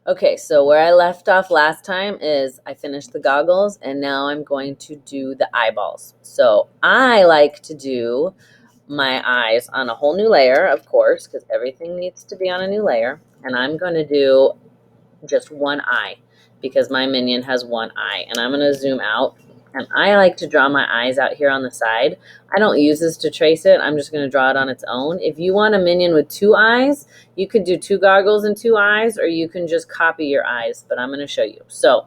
Okay, so where I left off last time is I finished the goggles and now I'm going to do the eyeballs. So I like to do my eyes on a whole new layer, of course, because everything needs to be on a new layer. And I'm going to do just one eye because my minion has one eye. And I'm going to zoom out. And I like to draw my eyes out here on the side. I don't use this to trace it. I'm just going to draw it on its own. If you want a minion with two eyes, you could do two goggles and two eyes, or you can just copy your eyes. But I'm going to show you. So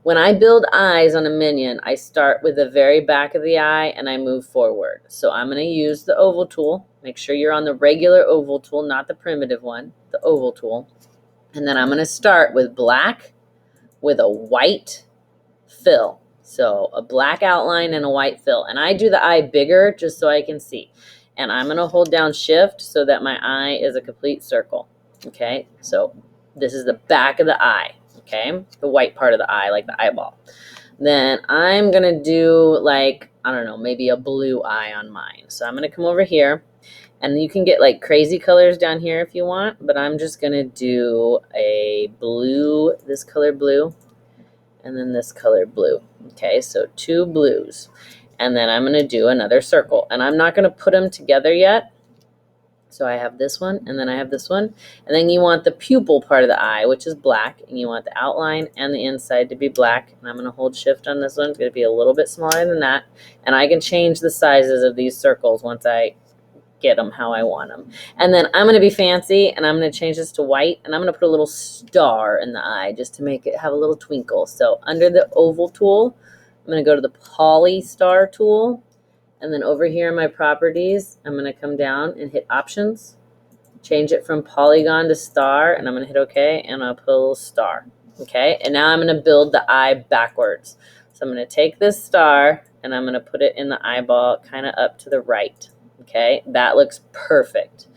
when I build eyes on a minion, I start with the very back of the eye and I move forward. So I'm going to use the oval tool. Make sure you're on the regular oval tool, not the primitive one, the oval tool. And then I'm going to start with black with a white fill. So a black outline and a white fill. And I do the eye bigger just so I can see. And I'm going to hold down shift so that my eye is a complete circle. Okay, so this is the back of the eye. Okay, the white part of the eye, like the eyeball. Then I'm going to do like, I don't know, maybe a blue eye on mine. So I'm going to come over here. And you can get like crazy colors down here if you want, but I'm just going to do a blue, this color blue, and then this color blue. Okay, so two blues. And then I'm going to do another circle. And I'm not going to put them together yet. So I have this one, and then I have this one. And then you want the pupil part of the eye, which is black. And you want the outline and the inside to be black. And I'm going to hold shift on this one. It's going to be a little bit smaller than that. And I can change the sizes of these circles once I get them how I want them. And then I'm going to be fancy, and I'm going to change this to white, and I'm going to put a little star in the eye just to make it have a little twinkle. So under the oval tool, I'm going to go to the poly star tool, and then over here in my properties, I'm going to come down and hit options, change it from polygon to star, and I'm going to hit OK, and I'll put a little star. Okay, and now I'm going to build the eye backwards. So I'm going to take this star, and I'm going to put it in the eyeball kind of up to the right. Okay, that looks perfect.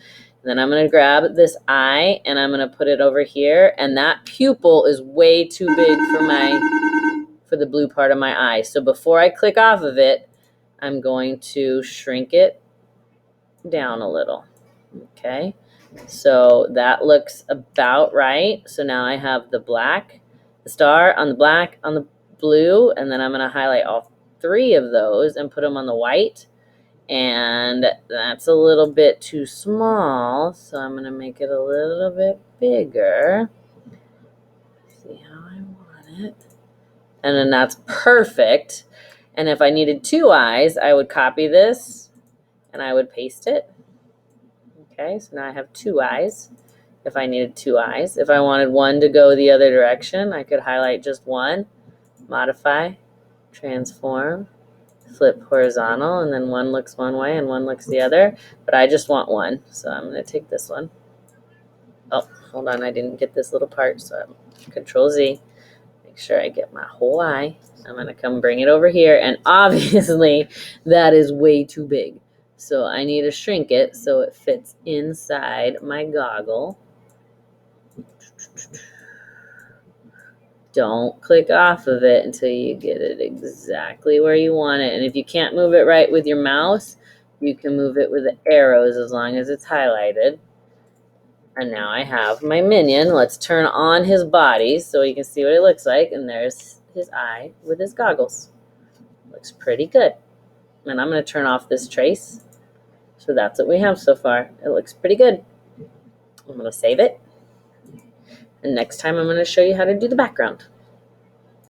And then I'm going to grab this eye and I'm going to put it over here. And that pupil is way too big for the blue part of my eye. So before I click off of it, I'm going to shrink it down a little. Okay, so that looks about right. So now I have the black, the star on the black, on the blue, and then I'm going to highlight all three of those and put them on the white. And that's a little bit too small, so I'm going to make it a little bit bigger. See how I want it. And then that's perfect. And if I needed two eyes, I would copy this and I would paste it. Okay, so now I have two eyes if I needed two eyes. If I wanted one to go the other direction, I could highlight just one, modify, transform, flip horizontal, and then one looks one way and one looks the other, but I just want one, so I'm going to take this one. Oh, hold on, I didn't get this little part, so I'm Control Z, make sure I get my whole eye. I'm going to come bring it over here, and obviously that is way too big, so I need to shrink it so it fits inside my goggle. Don't click off of it until you get it exactly where you want it. And if you can't move it right with your mouse, you can move it with the arrows as long as it's highlighted. And now I have my minion. Let's turn on his body so you can see what it looks like. And there's his eye with his goggles. Looks pretty good. And I'm going to turn off this trace. So that's what we have so far. It looks pretty good. I'm going to save it. And next time I'm going to show you how to do the background.